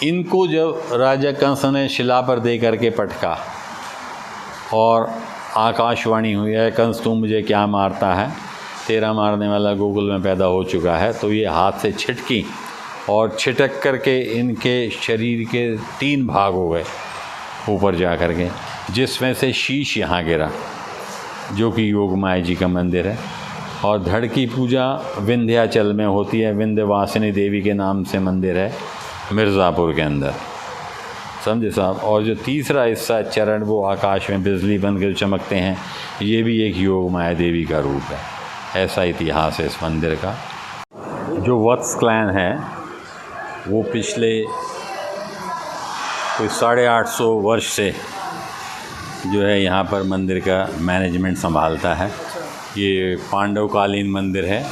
इनको जब राजा कंस ने शिला पर दे करके पटका और आकाशवाणी हुई है, कंस तू मुझे क्या मारता है, तेरा मारने वाला गूगल में पैदा हो चुका है, तो ये हाथ से छिटकी और छिटक करके इनके शरीर के 3 भाग हो गए ऊपर जा कर के, जिसमें से शीश यहाँ गिरा जो कि योगमाया जी का मंदिर है। और धड़ की पूजा विंध्याचल में होती है, विंध्यवासिनी देवी के नाम से मंदिर है मिर्ज़ापुर के अंदर, समझे साहब। और जो तीसरा हिस्सा चरण वो आकाश में बिजली बन कर चमकते हैं, ये भी एक योगमाया देवी का रूप है। ऐसा इतिहास है इस मंदिर का। जो वत्स क्लैन है वो पिछले कोई 850 वर्ष से जो है यहाँ पर मंदिर का मैनेजमेंट संभालता है। ये पांडवकालीन मंदिर है,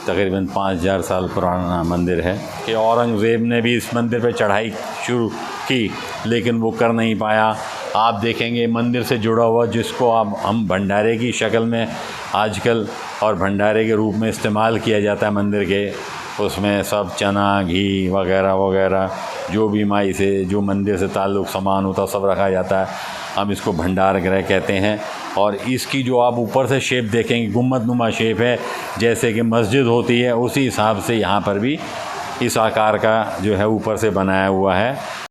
तकरीबन 5000 साल पुराना मंदिर है। कि औरंगज़ेब ने भी इस मंदिर पे चढ़ाई शुरू की लेकिन वो कर नहीं पाया। आप देखेंगे मंदिर से जुड़ा हुआ जिसको हम भंडारे की शक्ल में आजकल और भंडारे के रूप में इस्तेमाल किया जाता है मंदिर के, उसमें सब चना, घी वगैरह वगैरह जो भी माई से जो मंदिर से ताल्लुक़ सामान होता सब रखा जाता है। हम इसको भंडार गृह कहते हैं। और इसकी जो आप ऊपर से शेप देखेंगे गुम्बदनुमा शेप है, जैसे कि मस्जिद होती है, उसी हिसाब से यहाँ पर भी इस आकार का जो है ऊपर से बनाया हुआ है।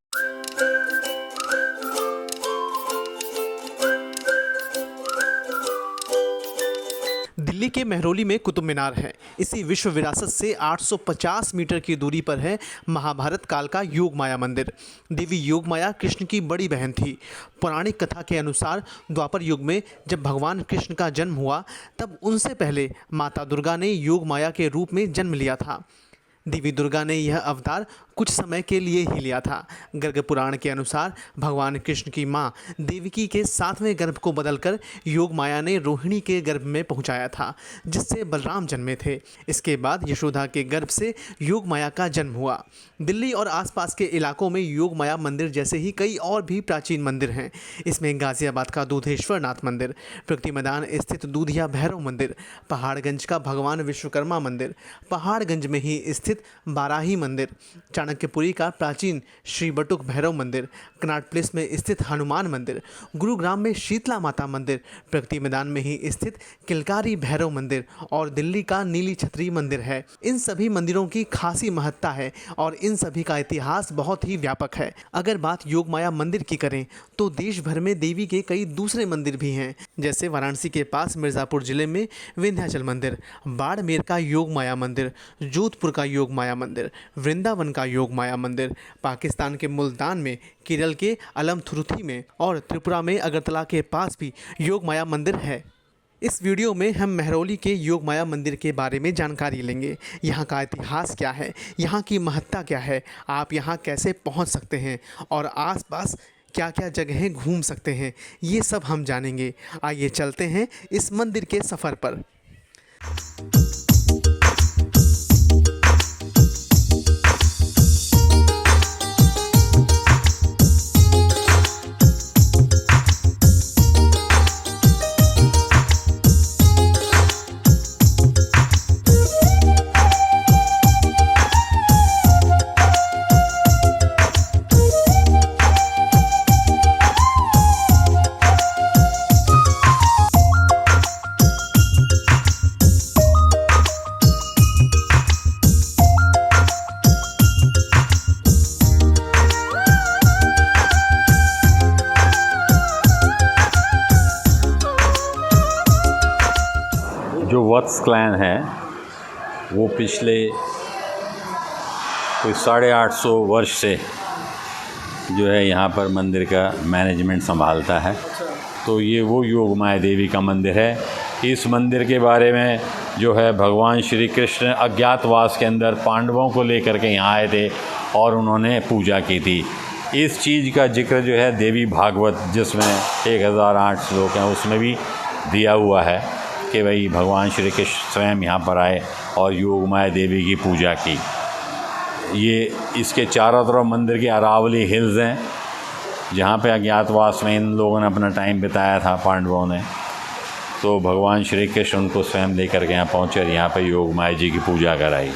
दिल्ली के मेहरौली में कुतुब मीनार है। इसी विश्व विरासत से 850 मीटर की दूरी पर है महाभारत काल का योगमाया मंदिर। देवी योगमाया कृष्ण की बड़ी बहन थी। पौराणिक कथा के अनुसार द्वापर युग में जब भगवान कृष्ण का जन्म हुआ तब उनसे पहले माता दुर्गा ने योगमाया के रूप में जन्म लिया था। देवी दुर्गा ने यह अवतार कुछ समय के लिए ही लिया था। गर्ग पुराण के अनुसार भगवान कृष्ण की मां देवकी के 7वें गर्भ को बदलकर योगमाया ने रोहिणी के गर्भ में पहुंचाया था, जिससे बलराम जन्मे थे। इसके बाद यशोदा के गर्भ से योगमाया का जन्म हुआ। दिल्ली और आसपास के इलाकों में योगमाया मंदिर जैसे ही कई और भी प्राचीन मंदिर हैं। इसमें गाजियाबाद का दूधेश्वर नाथ मंदिर, प्रगति मैदान स्थित दूधिया भैरव मंदिर, पहाड़गंज का भगवान विश्वकर्मा मंदिर, पहाड़गंज में ही स्थित बाराही मंदिर, चाणक्यपुरी का प्राचीन श्री बटुक भैरव मंदिर, कनाट प्लेस में स्थित हनुमान मंदिर, गुरुग्राम में शीतला माता मंदिर, प्रगति मैदान में ही स्थित किलकारी भैरव मंदिर और दिल्ली का नीली छतरी मंदिर है। इन सभी मंदिरों की खासी महत्ता है और इन सभी का इतिहास बहुत ही व्यापक है। अगर बात योगमाया मंदिर की करें तो देश भर में देवी के कई दूसरे मंदिर भी हैं, जैसे वाराणसी के पास मिर्ज़ापुर जिले में विंध्याचल मंदिर, बाड़मेर का योगमाया मंदिर, जोधपुर का योगमाया मंदिर, वृंदावन का योगमाया मंदिर, पाकिस्तान के मुल्तान में, केरल के अलमथुरुथी में और त्रिपुरा में अगरतला के पास भी योगमाया मंदिर है। इस वीडियो में हम मेहरौली के योगमाया मंदिर के बारे में जानकारी लेंगे। यहाँ का इतिहास क्या है, यहाँ की महत्ता क्या है, आप यहाँ कैसे पहुँच सकते हैं और आसपास क्या क्या जगहें घूम सकते हैं, ये सब हम जानेंगे। आइए चलते हैं इस मंदिर के सफ़र पर। जो वत्स क्लैन है वो पिछले कोई 850 वर्ष से जो है यहाँ पर मंदिर का मैनेजमेंट संभालता है। तो ये वो योगमाया देवी का मंदिर है। इस मंदिर के बारे में जो है भगवान श्री कृष्ण अज्ञातवास के अंदर पांडवों को लेकर के यहाँ आए थे और उन्होंने पूजा की थी। इस चीज़ का जिक्र जो है देवी भागवत जिसमें 1008 श्लोक हैं उसमें भी दिया हुआ है कि भाई भगवान श्री कृष्ण स्वयं यहाँ पर आए और योगमाया देवी की पूजा की। ये इसके चारों तरफ मंदिर की अरावली हिल्स हैं जहाँ पे अज्ञातवास में इन लोगों ने अपना टाइम बिताया था पांडवों ने। तो भगवान श्री कृष्ण उनको स्वयं लेकर के यहाँ पहुँचे और यहाँ पे योगमाया जी की पूजा कराई।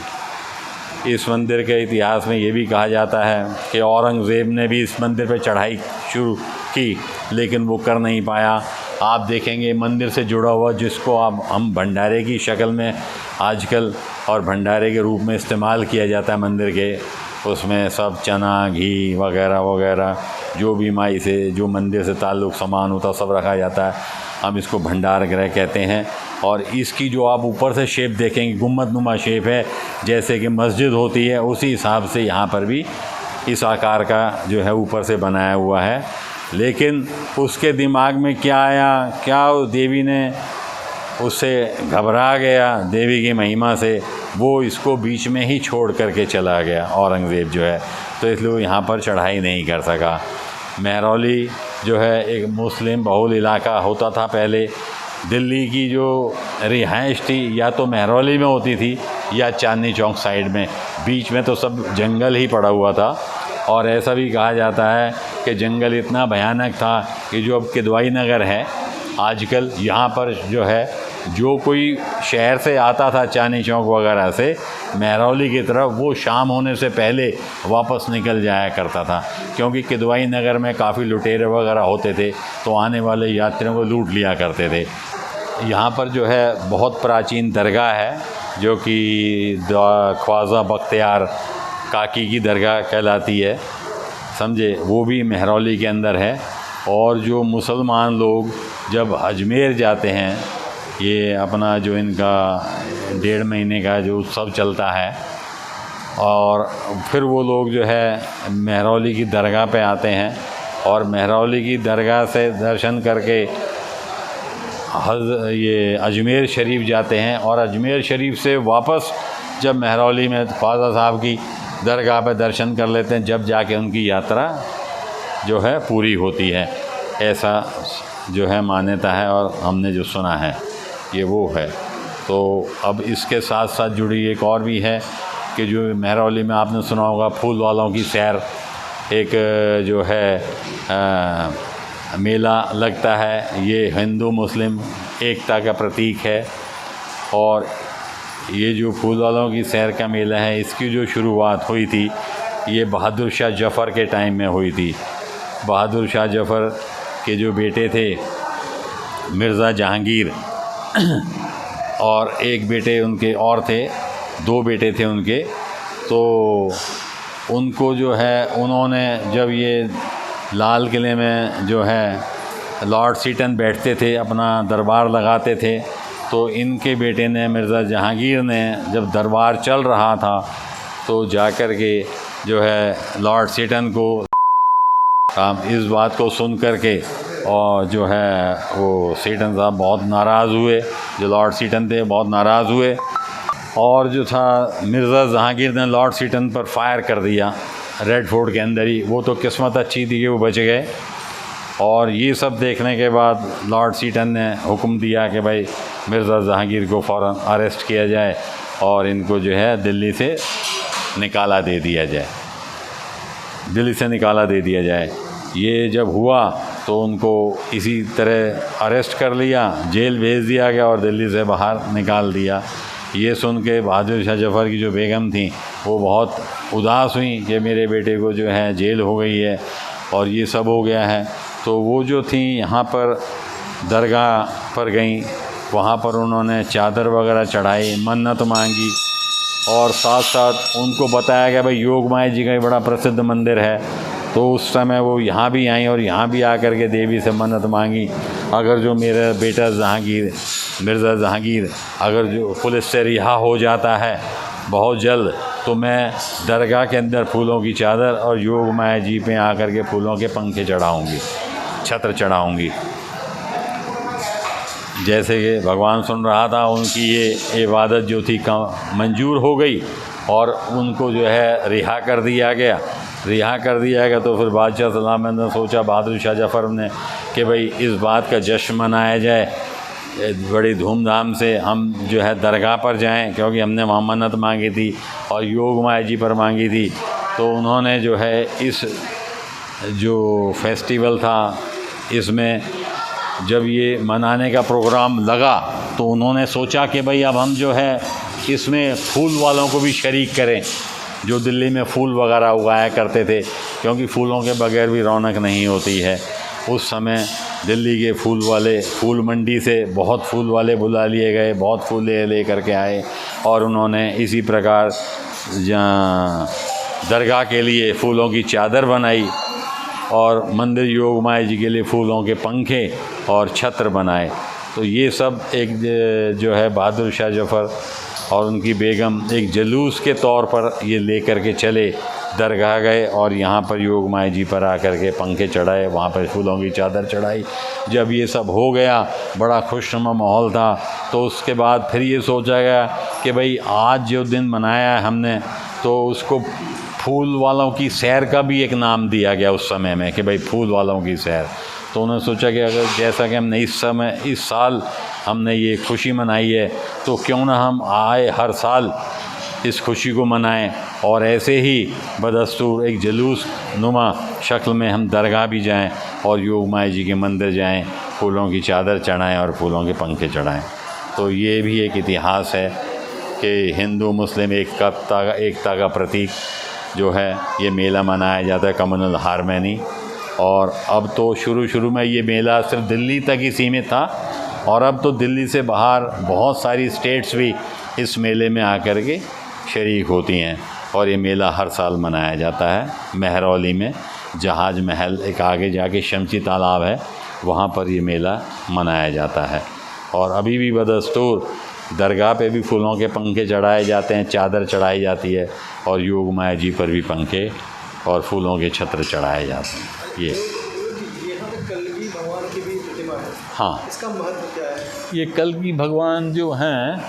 इस मंदिर के इतिहास में ये भी कहा जाता है कि औरंगज़ेब ने भी इस मंदिर पर चढ़ाई शुरू की, लेकिन वो कर नहीं पाया। आप देखेंगे मंदिर से जुड़ा हुआ, जिसको आप हम भंडारे की शक्ल में आजकल और भंडारे के रूप में इस्तेमाल किया जाता है मंदिर के, उसमें सब चना, घी वगैरह वगैरह जो भी माई से, जो मंदिर से ताल्लुक़ सामान होता सब रखा जाता है। हम इसको भंडार गृह कहते हैं। और इसकी जो आप ऊपर से शेप देखेंगे, गुम्बदनुमा शेप है, जैसे कि मस्जिद होती है, उसी हिसाब से यहाँ पर भी इस आकार का जो है ऊपर से बनाया हुआ है। लेकिन उसके दिमाग में क्या आया, क्या देवी ने उससे घबरा गया देवी की महिमा से, वो इसको बीच में ही छोड़ करके चला गया औरंगज़ेब जो है, तो इसलिए वो यहाँ पर चढ़ाई नहीं कर सका। महरौली जो है एक मुस्लिम बहुल इलाका होता था पहले। दिल्ली की जो रिहाइश थी या तो महरौली में होती थी या चांदनी चौक साइड में, बीच में तो सब जंगल ही पड़ा हुआ था। और ऐसा भी कहा जाता है कि जंगल इतना भयानक था कि जो अब किदवाई नगर है आजकल, यहाँ पर जो है जो कोई शहर से आता था चांदनी चौक वगैरह से महरौली की तरफ, वो शाम होने से पहले वापस निकल जाया करता था, क्योंकि किदवाई नगर में काफ़ी लुटेरे वगैरह होते थे, तो आने वाले यात्रियों को लूट लिया करते थे। यहाँ पर जो है बहुत प्राचीन दरगाह है, जो कि ख्वाजा बख्तियार काकी की दरगाह कहलाती है, समझे, वो भी महरौली के अंदर है। और जो मुसलमान लोग जब अजमेर जाते हैं, ये अपना जो इनका 1.5 महीने का जो उत्सव चलता है, और फिर वो लोग जो है महरौली की दरगाह पे आते हैं, और महरौली की दरगाह से दर्शन करके ये अजमेर शरीफ जाते हैं, और अजमेर शरीफ से वापस जब महरौली में ख्वाजा साहब की दरगाह पे दर्शन कर लेते हैं, जब जाके उनकी यात्रा जो है पूरी होती है। ऐसा जो है मान्यता है और हमने जो सुना है ये वो है। तो अब इसके साथ साथ जुड़ी एक और भी है कि जो महरौली में आपने सुना होगा फूल वालों की सैर, एक जो है मेला लगता है। ये हिंदू मुस्लिम एकता का प्रतीक है। और ये जो फूल वालों की सैर का मेला है, इसकी जो शुरुआत हुई थी ये बहादुर शाह जफ़र के टाइम में हुई थी। बहादुर शाह जफ़र के जो बेटे थे मिर्ज़ा जहांगीर, और एक बेटे उनके और थे, 2 बेटे थे उनके, तो उनको जो है उन्होंने जब ये लाल किले में जो है लॉर्ड सीटन बैठते थे, अपना दरबार लगाते थे, तो इनके बेटे ने, मिर्ज़ा जहांगीर ने, जब दरबार चल रहा था तो जाकर के जो है लॉर्ड सीटन को इस बात को सुन कर के, और जो है वो सीटन साहब बहुत नाराज़ हुए, जो लॉर्ड सीटन थे बहुत नाराज़ हुए, और जो था मिर्ज़ा जहांगीर ने लॉर्ड सीटन पर फायर कर दिया रेड फोर्ट के अंदर ही। वो तो किस्मत अच्छी थी कि वो बच गए। और ये सब देखने के बाद लॉर्ड सीटन ने हुक्म दिया कि भाई मिर्ज़ा जहांगीर को फ़ौरन अरेस्ट किया जाए और इनको जो है दिल्ली से निकाला दे दिया जाए। ये जब हुआ तो उनको इसी तरह अरेस्ट कर लिया, जेल भेज दिया गया और दिल्ली से बाहर निकाल दिया। ये सुन के बहादुर शाह जफ़र की जो बेगम थी वो बहुत उदास हुई कि मेरे बेटे को जो है जेल हो गई है और ये सब हो गया है। तो वो जो थी यहाँ पर दरगाह पर गईं, वहाँ पर उन्होंने चादर वगैरह चढ़ाई, मन्नत मांगी, और साथ साथ उनको बताया गया भाई योगमाया जी का एक बड़ा प्रसिद्ध मंदिर है। तो उस समय वो यहाँ भी आई और यहाँ भी आकर के देवी से मन्नत मांगी, अगर जो मेरा बेटा जहांगीर, मिर्ज़ा जहांगीर अगर जो पुलिस से रिहा हो जाता है बहुत जल्द, तो मैं दरगाह के अंदर फूलों की चादर और योगमाया जी पे आकर के फूलों के पंखे चढ़ाऊँगी, छत्र चढ़ाऊँगी। जैसे कि भगवान सुन रहा था, उनकी ये इबादत जो थी मंजूर हो गई और उनको जो है रिहा कर दिया गया। तो फिर बादशाह सलाम ने सोचा, बहादुर शाह जफ़र ने, कि भाई इस बात का जश्न मनाया जाए, बड़ी धूमधाम से हम जो है दरगाह पर जाएं, क्योंकि हमने वहाँ मन्नत मांगी थी और योगमाया जी पर मांगी थी। तो उन्होंने जो है इस जो फेस्टिवल था इसमें जब ये मनाने का प्रोग्राम लगा तो उन्होंने सोचा कि भाई अब हम जो है इसमें फूल वालों को भी शरीक करें। जो दिल्ली में फूल वगैरह उगाया करते थे, क्योंकि फूलों के बगैर भी रौनक नहीं होती है। उस समय दिल्ली के फूल मंडी से बहुत फूल वाले बुला लिए गए, बहुत फूल ले करके आए और उन्होंने इसी प्रकार दरगाह के लिए फूलों की चादर बनाई और मंदिर योगमाया जी के लिए फूलों के पंखे और छत्र बनाए। तो ये सब एक जो है बहादुर शाह जफ़र और उनकी बेगम एक जुलूस के तौर पर ये ले कर के चले, दरगाह गए और यहाँ पर योगमाया जी पर आकर के पंखे चढ़ाए, वहाँ पर फूलों की चादर चढ़ाई। जब ये सब हो गया, बड़ा खुशनुमा माहौल था, तो उसके बाद फिर ये सोचा गया कि भाई आज जो दिन मनाया है हमने, तो उसको फूल वालों की सैर का भी एक नाम दिया गया उस समय में कि भाई फूल वालों की सैर। तो उन्होंने सोचा कि अगर जैसा कि हमने इस साल हमने ये खुशी मनाई है, तो क्यों ना हम हर साल इस खुशी को मनाएं और ऐसे ही बदस्तूर एक जुलूस नुमा शक्ल में हम दरगाह भी जाएं और योगमाया जी के मंदिर जाएं, फूलों की चादर चढ़ाएं और फूलों के पंखे चढ़ाएं। तो ये भी एक इतिहास है कि हिंदू मुस्लिम एकता का प्रतीक जो है ये मेला मनाया जाता है, कम्युनल हारमनी। और अब तो शुरू में ये मेला सिर्फ दिल्ली तक ही सीमित था और अब तो दिल्ली से बाहर बहुत सारी स्टेट्स भी इस मेले में आकर के शरीक होती हैं और ये मेला हर साल मनाया जाता है। महरौली में जहाज महल एक आगे जाके शमची तालाब है, वहाँ पर ये मेला मनाया जाता है। और अभी भी बदस्तूर दरगाह पे भी फूलों के पंखे चढ़ाए जाते हैं, चादर चढ़ाई जाती है और योगमाया जी पर भी पंखे और फूलों के छत्र चढ़ाए जाते हैं। ये यहाँ पे कलगी भगवान की भी प्रतिमा है। हाँ, इसका महत्व क्या है? ये कलगी भगवान जो हैं,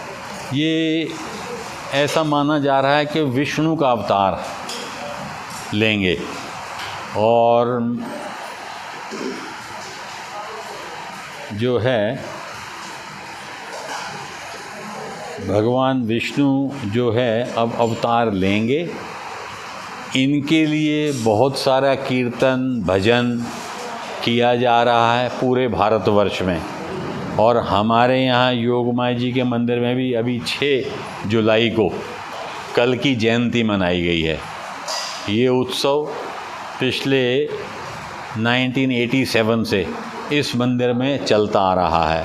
ये ऐसा माना जा रहा है कि विष्णु का अवतार लेंगे और जो है भगवान विष्णु जो है अब अवतार लेंगे। इनके लिए बहुत सारा कीर्तन भजन किया जा रहा है पूरे भारतवर्ष में और हमारे यहाँ योगमाया जी के मंदिर में भी अभी 6 जुलाई को कल की जयंती मनाई गई है। ये उत्सव पिछले 1987 से इस मंदिर में चलता आ रहा है,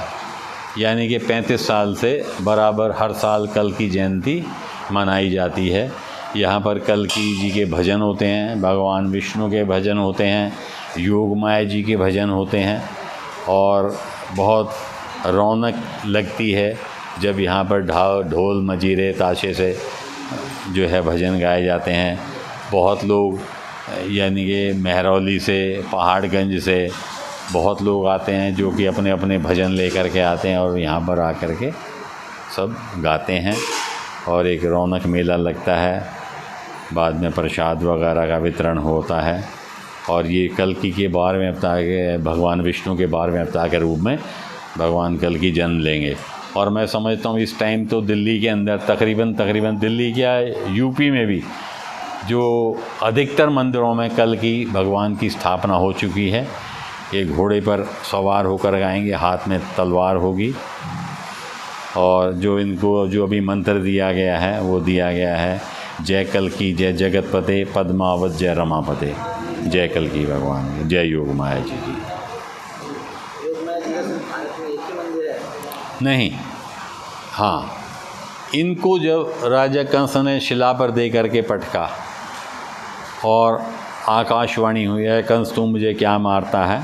यानी कि 35 साल से बराबर हर साल कल की जयंती मनाई जाती है। यहाँ पर कल्की जी के भजन होते हैं, भगवान विष्णु के भजन होते हैं, योगमाया जी के भजन होते हैं और बहुत रौनक लगती है जब यहाँ पर ढोल मजीरे ताशे से जो है भजन गाए जाते हैं। बहुत लोग यानी कि महरौली से, पहाड़गंज से बहुत लोग आते हैं जो कि अपने अपने भजन लेकर के आते हैं और यहाँ पर आकर के सब गाते हैं और एक रौनक मेला लगता है। बाद में प्रसाद वगैरह का वितरण होता है और ये कल्की के 12वें अवतार के भगवान विष्णु के 12वें अवतार के रूप में भगवान कल्की जन्म लेंगे। और मैं समझता हूँ इस टाइम तो दिल्ली के अंदर तकरीबन दिल्ली क्या यूपी में भी जो अधिकतर मंदिरों में कल्की भगवान की स्थापना हो चुकी है। एक घोड़े पर सवार होकर आएंगे, हाथ में तलवार होगी और जो इनको जो अभी मंत्र दिया गया है वो दिया गया है, जय कल्की जय जगतपते पद्मावत जय रमापते। जय कल्की भगवान, जय योगमाया जी की। नहीं, हाँ, इनको जब राजा कंस ने शिला पर दे करके पटका और आकाशवाणी हुई है, कंस तू मुझे क्या मारता है,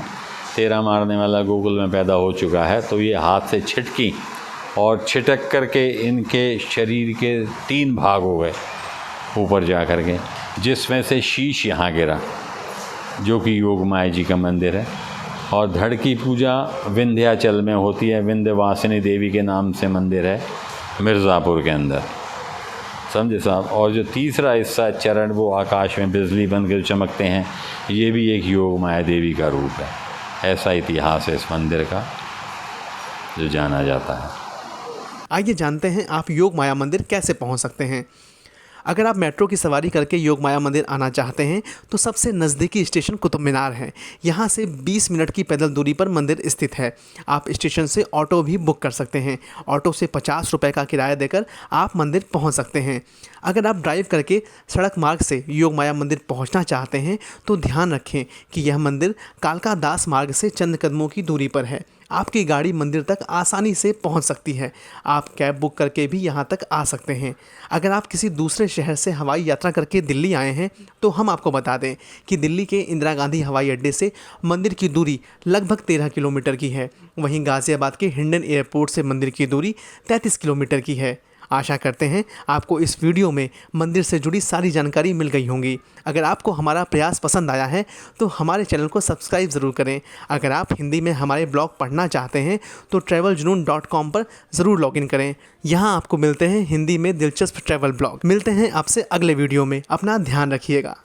तेरा मारने वाला गोकुल में पैदा हो चुका है, तो ये हाथ से छिटकी और छिटक करके इनके शरीर के 3 भाग हो गए ऊपर जा कर के, जिसमें से शीश यहाँ गिरा जो कि योगमाया जी का मंदिर है। और धड़ की पूजा विंध्याचल में होती है, विंध्यवासिनी देवी के नाम से मंदिर है मिर्ज़ापुर के अंदर, समझे साहब। और जो तीसरा हिस्सा चरण वो आकाश में बिजली बनकर चमकते हैं, ये भी एक योगमाया देवी का रूप है। ऐसा इतिहास है इस मंदिर का जो जाना जाता है। आइए जानते हैं आप योगमाया मंदिर कैसे पहुंच सकते हैं। अगर आप मेट्रो की सवारी करके योगमाया मंदिर आना चाहते हैं तो सबसे नज़दीकी स्टेशन कुतुब मीनार है। यहाँ से 20 मिनट की पैदल दूरी पर मंदिर स्थित है। आप स्टेशन से ऑटो भी बुक कर सकते हैं। ऑटो से 50 रुपये का किराया देकर आप मंदिर पहुँच सकते हैं। अगर आप ड्राइव करके सड़क मार्ग से योगमाया मंदिर पहुँचना चाहते हैं तो ध्यान रखें कि यह मंदिर कालका दास मार्ग से चंद कदमों की दूरी पर है। आपकी गाड़ी मंदिर तक आसानी से पहुंच सकती है। आप कैब बुक करके भी यहां तक आ सकते हैं। अगर आप किसी दूसरे शहर से हवाई यात्रा करके दिल्ली आए हैं तो हम आपको बता दें कि दिल्ली के इंदिरा गांधी हवाई अड्डे से मंदिर की दूरी लगभग 13 किलोमीटर की है। वहीं गाज़ियाबाद के हिंडन एयरपोर्ट से मंदिर की दूरी 33 किलोमीटर की है। आशा करते हैं आपको इस वीडियो में मंदिर से जुड़ी सारी जानकारी मिल गई होंगी। अगर आपको हमारा प्रयास पसंद आया है तो हमारे चैनल को सब्सक्राइब ज़रूर करें। अगर आप हिंदी में हमारे ब्लॉग पढ़ना चाहते हैं तो traveljunoon.com पर ज़रूर लॉगिन करें। यहाँ आपको मिलते हैं हिंदी में दिलचस्प ट्रैवल ब्लॉग। मिलते हैं आपसे अगले वीडियो में। अपना ध्यान रखिएगा।